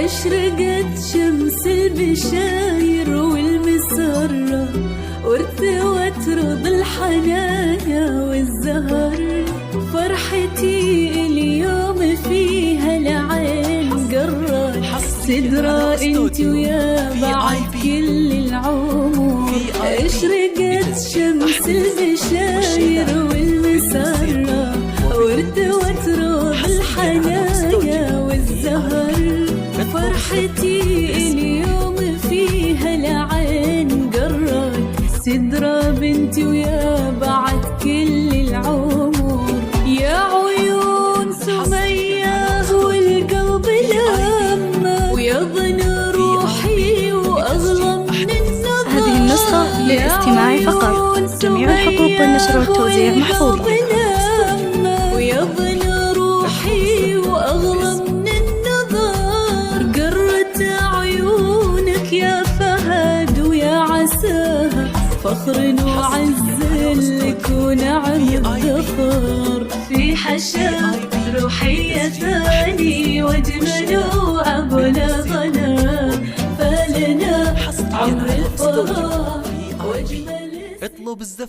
أشرقت شمس البشاير والمسرة، وارتوت رض الحنايا والزهر. فرحتي اليوم فيها العين قرت، سدرة انت ويا بعد كل العمر. أشرقت شمس البشاير والمسرة، وارتوت رض الحنايا والزهر. فرحتي اليوم فيها العين قرت، سدرة بنتي ويا بعد كل العمر. يا عيون سمية والقلب لما، ويضن روحي وأغلى من النظر. هذه النسخة للاستماع فقط، جميع الحقوق والنشر والتوزيع محفوظة. ويضن روحي وأغلى من النظر. قرت عيونك يا فهد ويا عساها، فخر وعز لك ونعم الذخر. في حشا روحية ثاني واجمل وأغلى غلا، فلنا عمر الفرح واجمل. اطلب الزف